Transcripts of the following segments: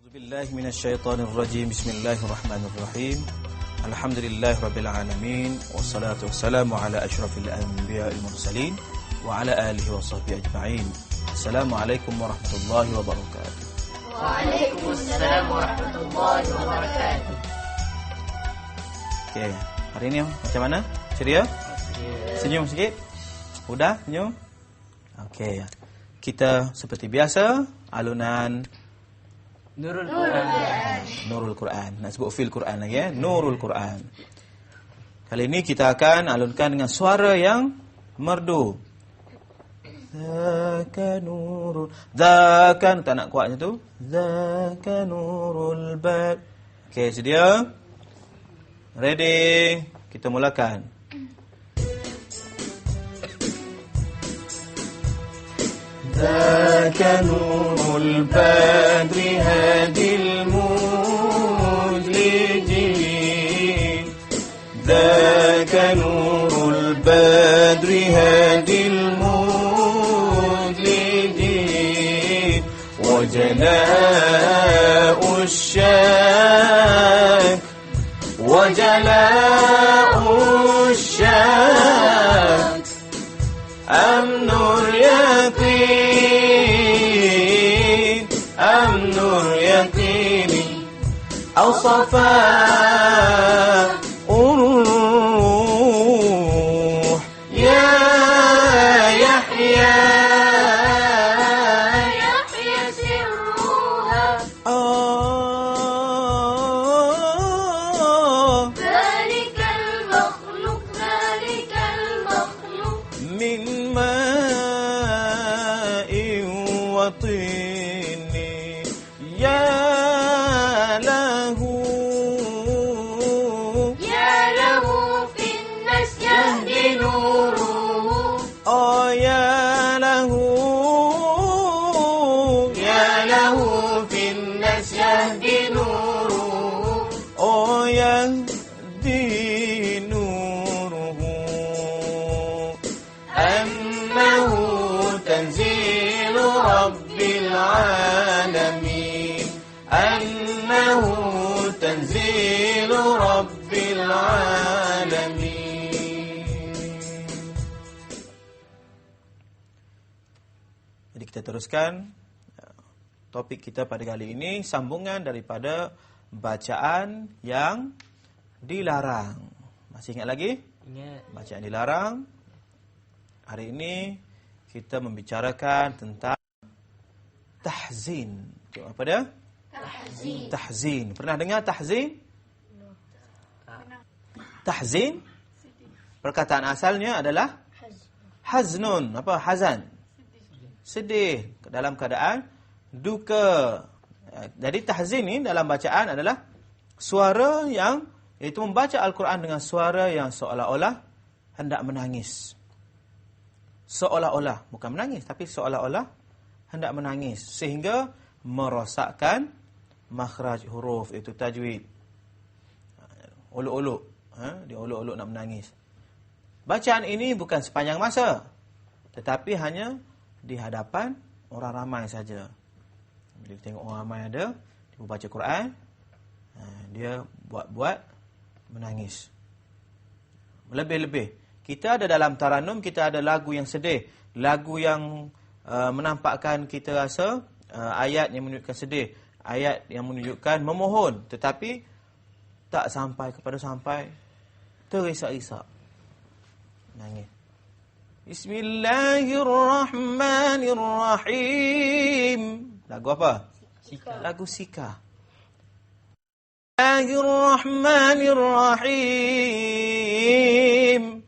A'udzubillahi minasyaitonirrajim. Bismillahirrahmanirrahim. Alhamdulillahirabbil alamin wassalatu wassalamu ala asyrafil anbiya'il mursalin wa ala alihi washabbihi ajma'in. Assalamualaikum warahmatullahi wabarakatuh. Waalaikumsalam warahmatullahi wabarakatuh. Okey, hari ini macam mana? Ceria? Senyum sikit? Udah senyum? Okey. Kita seperti biasa alunan Nurul Quran. Nak sebut fil Quran lagi ya. Nurul Quran. Kali ini kita akan alunkan dengan suara yang merdu. Zaka nurul. Zaka, tak nak kuatnya tu. Zaka nurul bad. Okey, sedia? Ready? Kita mulakan. ذاك نور البدر هادي المدلجين ذاك نور البدر هادي المدلجين وجلاء الشاك أمن اليقين أمن اليقين أو صفاء الروح يا يحيى سرها ذلك المخلوق من ماء وطين يا له في الناس يهدي نوره يا له في الناس يهدي نوره يهدي نوره أنه تنزيل رب العالمين أنه تنزيل رب العالمين. Jadi kita teruskan topik kita pada kali ini, sambungan daripada bacaan yang dilarang. Masih ingat lagi? Ingat. Bacaan dilarang. Hari ini kita membicarakan tentang tahzin. Apa dia? Tahzin. Pernah dengar tahzin? Tahzin? Perkataan asalnya adalah haznun. Apa? Hazan. Sedih. Dalam keadaan duka. Jadi tahzin ni dalam bacaan adalah suara yang, iaitu membaca Al-Quran dengan suara yang seolah-olah hendak menangis. Seolah-olah, bukan menangis, tapi seolah-olah hendak menangis. Sehingga merosakkan makhraj huruf, itu tajwid. Olok-olok. Dia olok-olok nak menangis. Bacaan ini bukan sepanjang masa, tetapi hanya di hadapan orang ramai saja. Bila kita tengok orang ramai ada, dia baca Quran, dia buat-buat menangis. Lebih-lebih. Kita ada dalam taranum, kita ada lagu yang sedih. Lagu yang menampakkan kita rasa ayat yang menunjukkan sedih. Ayat yang menunjukkan memohon. Tetapi tak sampai terisak-isak. Nangis. Bismillahirrahmanirrahim. Lagu apa? Sika. Lagu Sika. Bismillahirrahmanirrahim.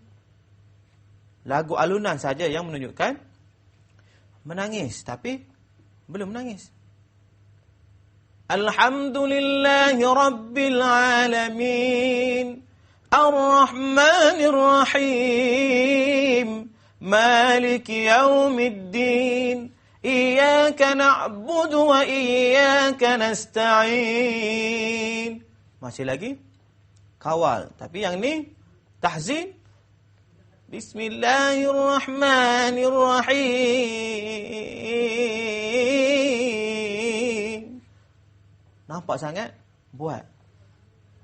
Lagu alunan saja yang menunjukkan menangis, tapi belum menangis. Alhamdulillahi rabbil alamin. Ar-Rahmanir Rahim. Maliki yaumiddin. Iyyaka na'budu wa iyyaka nasta'in. Masih lagi kawal, tapi yang ni tahzin. Bismillahirrahmanirrahim. nampak sangat, buat.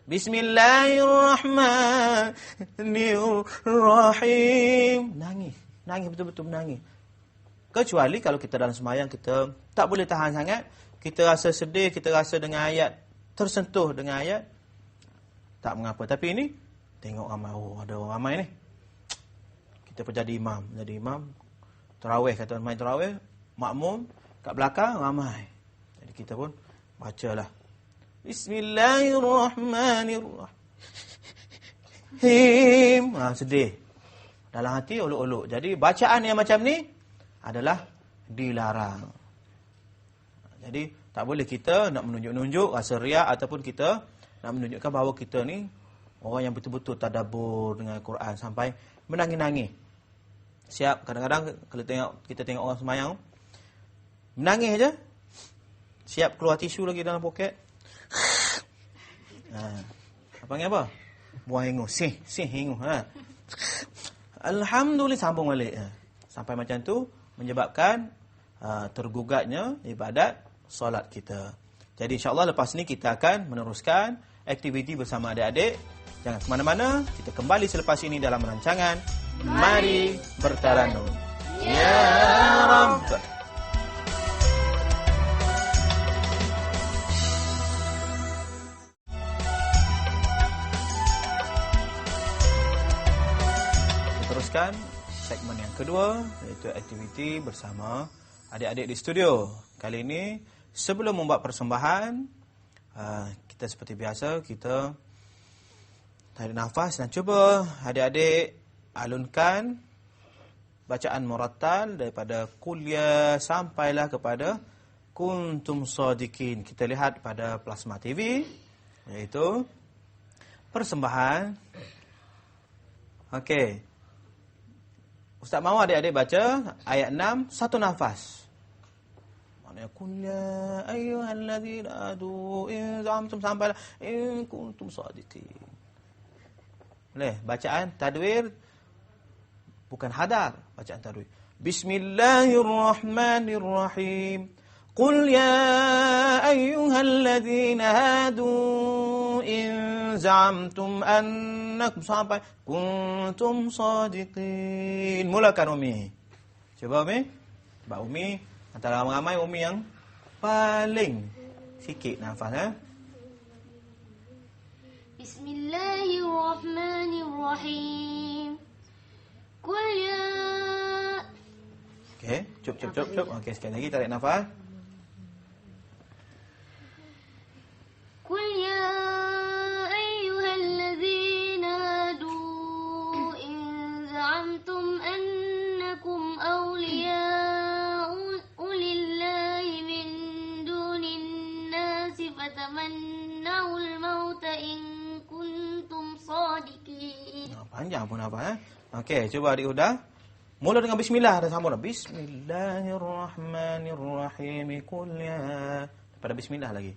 Bismillahirrahmanirrahim. Nangis betul-betul menangis. Kecuali kalau kita dalam sembahyang kita tak boleh tahan sangat, kita rasa sedih, kita rasa dengan ayat, tersentuh dengan ayat, tak mengapa. Tapi ini tengok ramai, ada orang ramai ni. Kita pun jadi imam, tarawih, kata main tarawih, makmum kat belakang ramai. Jadi kita pun bacalah Bismillahirrahmanirrahim. Sedih. Dalam hati olok-olok. Jadi bacaan yang macam ni adalah dilarang. Jadi tak boleh kita nak menunjuk-nunjuk rasa riak ataupun kita nak menunjukkan bahawa kita ni orang yang betul-betul tadabbur dengan Al-Quran sampai menangis-nangis. Siap, kadang-kadang kalau kita tengok orang sembahyang menangis aja. Siap keluar tisu lagi dalam poket. Apa panggil apa? Buang hingus. Hingus. Alhamdulillah, sambung balik. Sampai macam tu menyebabkan tergugatnya ibadat solat kita. Jadi insya-Allah lepas ni kita akan meneruskan aktiviti bersama adik-adik. Jangan ke mana-mana, kita kembali selepas ini dalam rancangan Mari Bertaranum. Ya Rabb. Teruskan segmen yang kedua, iaitu aktiviti bersama adik-adik di studio. Kali ini sebelum membuat persembahan, kita seperti biasa, kita tarik nafas dan cuba adik-adik alunkan bacaan murattal daripada Qul-ya sampailah kepada Kuntum Shadiqin. Kita lihat pada plasma TV, iaitu persembahan. Okey. Ustaz mahu adik-adik baca ayat 6 satu nafas. Maknanya Qul-ya ayyuhalladzina adu in zamtum sampailah in kuntum shadiqin. Boleh, bacaan tadwir bukan hadar, bacaan tadwir. Bismillahirrahmanirrahim. Qul ya ayyuhalladzina hadu in za'amtum annakum sampai kuntum shadiqin. Mulakan Umi. Cuba Umi. Sebab Umi antara ramai-ramai Umi yang paling sikit nafas. Bismillahirrahmanirrahim. Qul ya. Okey, cup. Okey, sekali lagi tarik nafas. Qul ya ayyuhalladzina hadu in za'amtum annakum awliya'u lillahi min dunin nasi fatamannawul mauta in kuntum shadiqin. Panjang pun apa Okey, cuba adik Huda. Mula dengan bismillah, ada sambung dah. Bismillahirrahmanirrahim. Qul ya. Daripada bismillah lagi.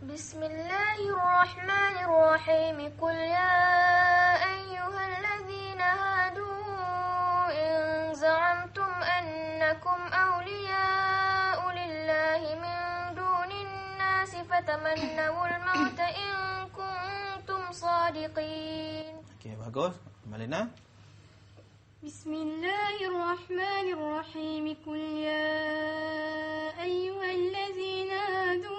Bismillahirrahmanirrahim. Qul ya ayyuhalladzina hadu in za'amtum annakum awliya'u lillahi min dunin nasi fatamannawul mauta in kuntum shadiqin. Okey, bagus. Malina. Bismillahirrahmanirrahim. Qul ya ayyuhalladzina hadu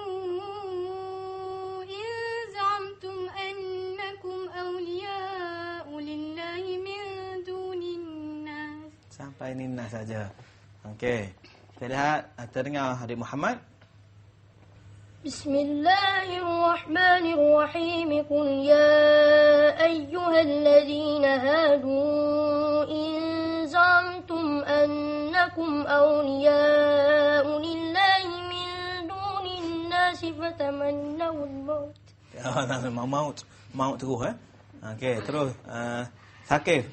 in za'amtum annakum awliya'u lillahi min dunin nas. Sampai ninna saja. Okey. Kita lihat, terdengar adik Muhammad. Bismillahirrahmanirrahim. Qul ya ayyuhalladzina hadu in za'amtum annakum awliya'u lillahi min dunin nasi fatamannawul maut. Maut terus Okey, terus Sakif.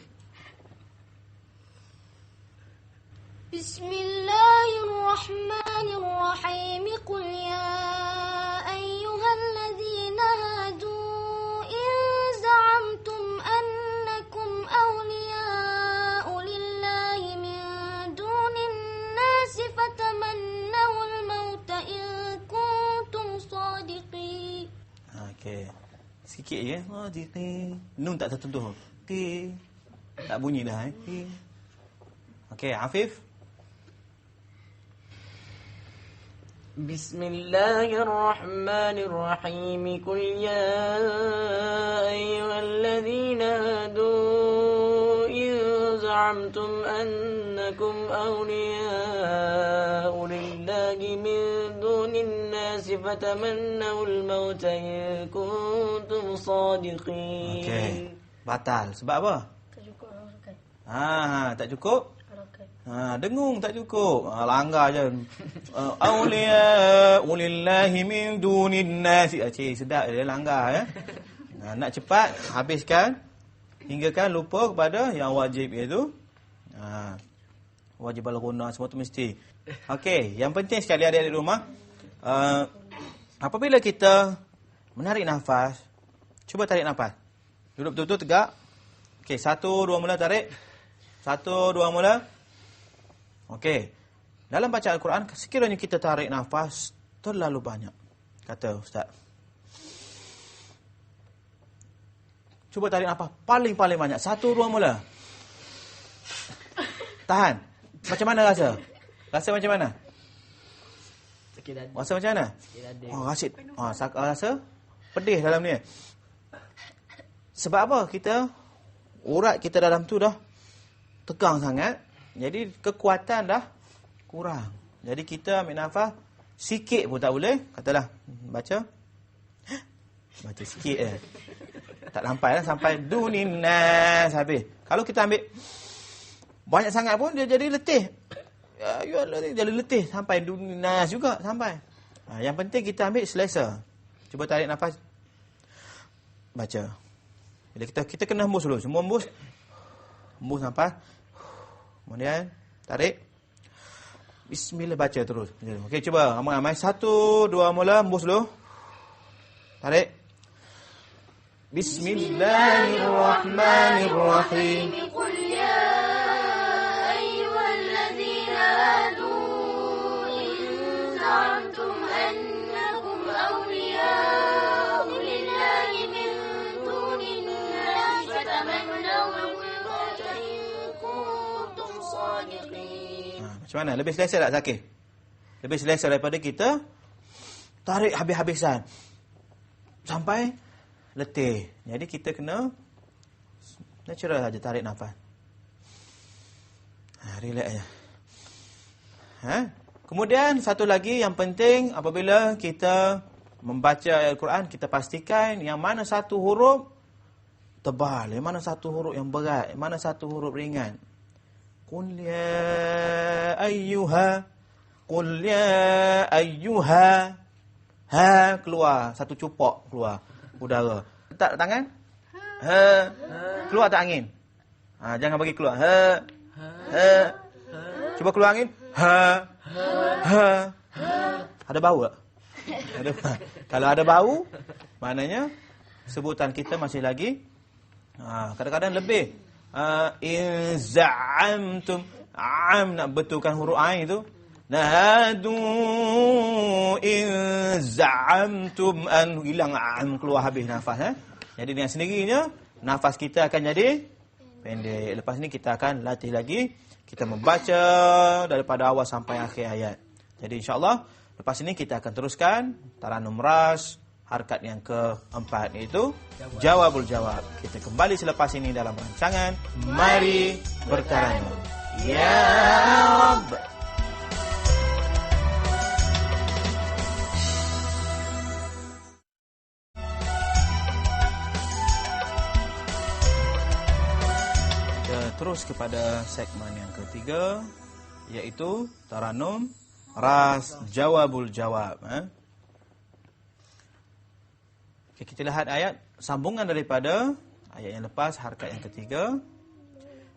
Bismillahirrahmanirrahim. Qul ya ayyuhalladzina hadu in za'amtum annakum awliya'u lillahi min dunin nasi fatamannawul mauta in Okey. Sikit je. Nun tak tertentu. Ti. Tak bunyi dah. Okey, Afif. بسم الله الرحمن الرحيم قل يا أيها الذين هادوا إن زعمتم أنكم أولياء لله من دون الناس فتمنوا الموت إن كنتم صادقين. Okey. Batal. Sebab apa? Tak cukup harakat. Tak cukup? Harakat. Dengung tak cukup. Langgar je. Awliya ulillahi min dunin nasi. Cik, sedap dia langgar ya. Nak cepat habiskan hinggakan lupa kepada yang wajib iaitu wajib al-ghunah, semua tu mesti. Okey, yang penting sekali adik-adik di rumah, apabila kita menarik nafas, cuba tarik nafas. Duduk betul-betul tegak. Okey, 1 2 mula tarik. 1 2 mula. Okey. Dalam baca Al-Quran, sekiranya kita tarik nafas terlalu banyak, kata Ustaz, cuba tarik nafas paling-paling banyak. 1 2 mula. Tahan. Macam mana rasa? Rasa macam mana? Sakit dada. Rasa macam mana? Sakit dada. Rasid. Rasa pedih dalam ni. Sebab apa? Urat kita dalam tu dah tegang sangat. Jadi kekuatan dah kurang. Jadi kita ambil nafas sikit pun tak boleh. Katalah baca sikit je. Tak sampai lah, sampai dunin nas habis. Kalau kita ambil banyak sangat pun dia jadi letih. Ya Allah, jadi letih sampai dunin nas juga sampai. Yang penting kita ambil selesa. Cuba tarik nafas. Baca. Bila kita kena hembus dulu. Semua hembus. Hembus nafas. Kemudian tarik. Bismillah, baca terus. Okey, cuba ramai-ramai. 1 2 mula, hembus dulu. Tarik. Bismillahirrahmanirrahim. قل يا أيها الذين هادوا إن زعمتم أنكم أولياء لله من دون الناس فتمنوا الموت إن كنتم صادقين. Macam mana? Lebih selesa tak Zakir? Lebih selesa daripada kita tarik habis-habisan sampai letih. Jadi kita kena natural saja tarik nafas. Relax aja. Kemudian satu lagi yang penting, apabila kita membaca Al-Quran, kita pastikan yang mana satu huruf tebal, yang mana satu huruf yang berat, yang mana satu huruf ringan. Qul ya ayyuha, qul ya ayyuha. Keluar satu cupok, keluar udara. Letak tangan. Keluar tak angin? Jangan bagi keluar. Cuba keluar angin. Ada bau tak? Ada. Kalau ada bau, maknanya sebutan kita masih lagi kadang-kadang lebih. In za'amtum, nak betulkan huruf ain itu. Nahadu in za'amtum an, hilang keluar habis nafas. Jadi dengan sendirinya nafas kita akan jadi pendek. Lepas ni kita akan latih lagi, kita membaca daripada awal sampai akhir ayat. Jadi insya-Allah lepas ini kita akan teruskan Taranum Ras, harkat yang keempat, iaitu Jawabul Jawab. Kita kembali selepas ini dalam rancangan Mari Bertaranum. Ya Rabb. Terus kepada segmen yang ketiga, iaitu Taranum Ras Jawabul Jawab. Okay, kita lihat ayat sambungan daripada ayat yang lepas, harkat yang ketiga,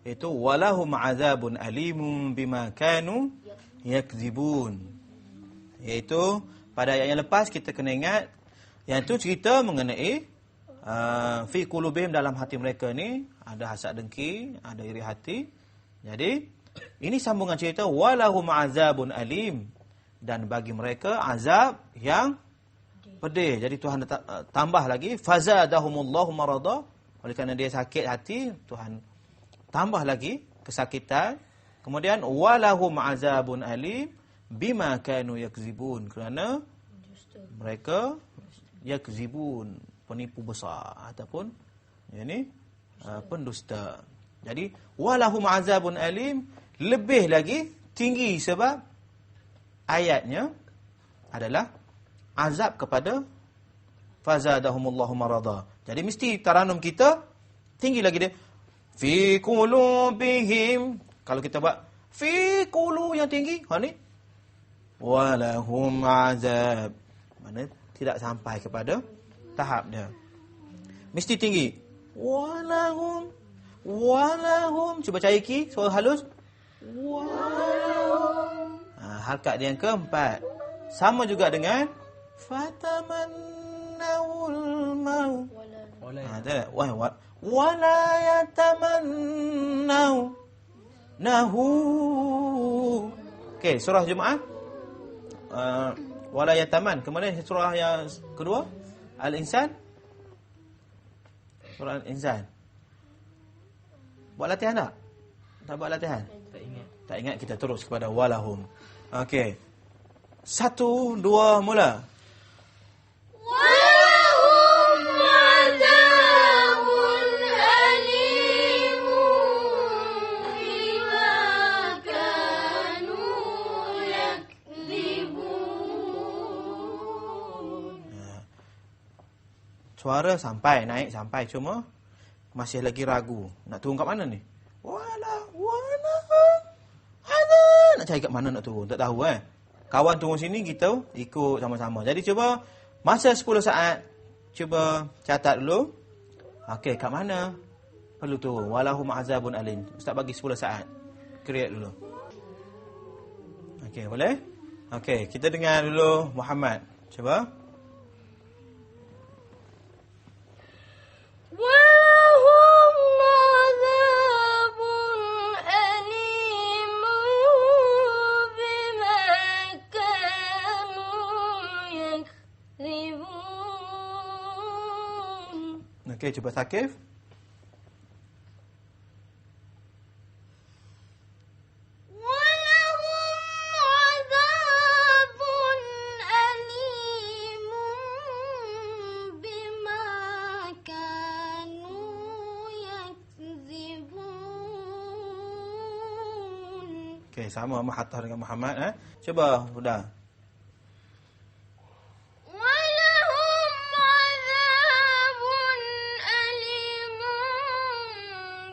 iaitu walahum azabun alimun bima kanu yakzibun. Iaitu pada ayat yang lepas kita kena ingat yang itu cerita mengenai fi qulubihim, dalam hati mereka ni ada hasad dengki, ada iri hati. Jadi ini sambungan cerita walahum azabun alim, dan bagi mereka azab yang pedih. Jadi Tuhan tambah lagi, fazadahumullahu marada. Oleh kerana dia sakit hati, Tuhan tambah lagi kesakitan. Kemudian walahum azabun alim bima kanu yakzibun, kerana mereka yakzibun, penipu besar ataupun yakni pendusta. Jadi walahum azabun alim lebih lagi tinggi sebab ayatnya adalah azab kepada fazadahumullahu marada. Jadi mesti taranum kita tinggi lagi dia. Fi qulubihim, kalau kita buat fi qulu yang tinggi, ni walahum azab, mana tidak sampai kepada tahap dia. Mesti tinggi. Walahum cuba cari ki suara halus. Walahum. Halakat dia yang keempat. Sama juga dengan fatamannawul maut. Wala yatamannaw nahu. Okey, surah Jumaat. Wala yataman. Kemudian surah yang kedua, Al-Insan. Surah Al-Insan. Buat latihan tak? Tak buat latihan? Tak ingat, kita terus kepada walahum. Okey. 1, 2, mula. Walahum azabun alim bima kanu yakzibun. Suara sampai, naik sampai, cuma masih lagi ragu. Nak turun kat mana ni? Walahum azab. Nak cari kat mana nak turun? Tak tahu Kawan turun sini, kita ikut sama-sama. Jadi cuba masa 10 saat, cuba catat dulu. Okey, kat mana perlu turun? Walahum azabun alim. Ustaz bagi 10 saat. Create dulu. Okey, boleh? Okey, kita dengar dulu Muhammad. Cuba. Walahum azabun alim bima kanu yakzibun. Okey, cuba Sakif. Okey, sama Mahathir dengan Muhammad Cuba, sudah. Walahum azabun alim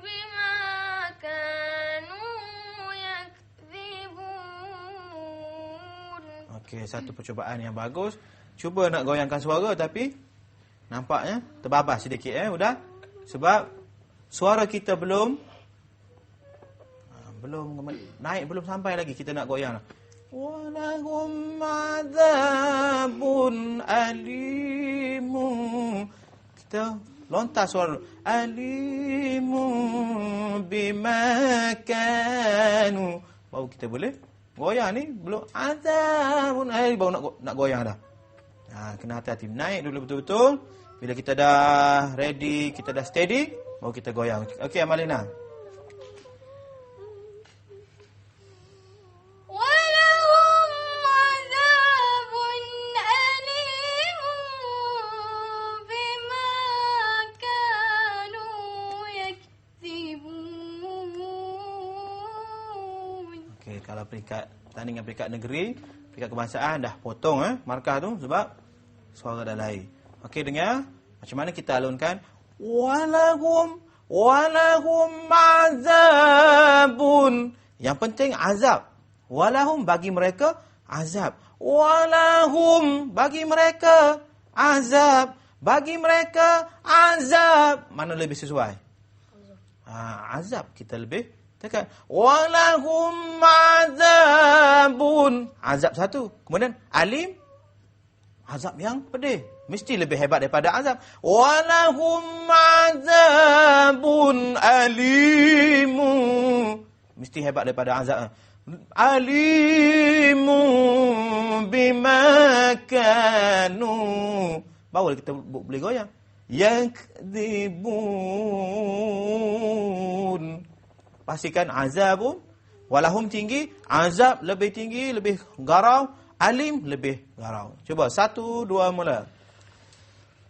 bima kanu yakzibun. Okey, satu percubaan yang bagus. Cuba nak goyangkan suara tapi nampaknya terbabas sedikit sudah. Sebab suara kita belum naik, belum sampai lagi kita nak goyang. Walahum azabun alimu. Kita lontar suara alimu bima kanu. Baru kita boleh goyang ni. Belum azabun alimu baru nak goyang dah. Kena hati-hati. Naik dulu betul-betul. Bila kita dah ready, kita dah steady, baru kita goyang. Okey, Amalina. Kalau peringkat tandingan peringkat negeri, peringkat kebangsaan dah potong markah tu sebab suara dah lain. Okey, dengar macam mana kita alunkan walahum azabun. Yang penting azab. Walahum bagi mereka azab. Walahum bagi mereka azab. Bagi mereka azab. Mana lebih sesuai? Azab kita lebih tekan. Walahum azabun. Azab satu. Kemudian alim. Azab yang pedih. Mesti lebih hebat daripada azab. Walahum azabun alimu. Mesti hebat daripada azab. Alimu bima kanu. Bawal kita boleh goyang. Yakdzibun. Pastikan azabun. Walahum tinggi, azab lebih tinggi, lebih garau, alim lebih garau. Cuba 1, 2 mula.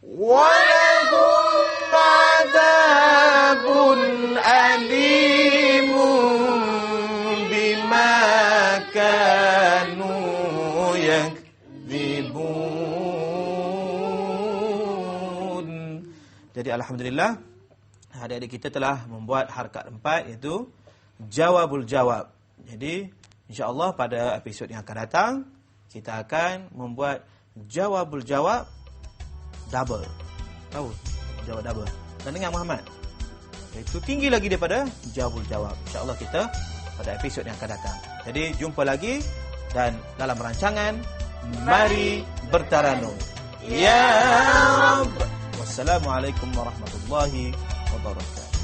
Walahum azabun alimun bima kanu yakdzibun. Jadi alhamdulillah adik-adik kita telah membuat harakat 4 iaitu jawabul jawab. Jadi insya-Allah pada episod yang akan datang kita akan membuat jawabul jawab double. Tahu? Jawab double. Dan dengan Muhammad. Itu tinggi lagi daripada jawabul jawab. Insya-Allah kita pada episod yang akan datang. Jadi jumpa lagi dan dalam rancangan Mari Bertaranum. Ya Rabb. Wassalamualaikum warahmatullahi wabarakatuh.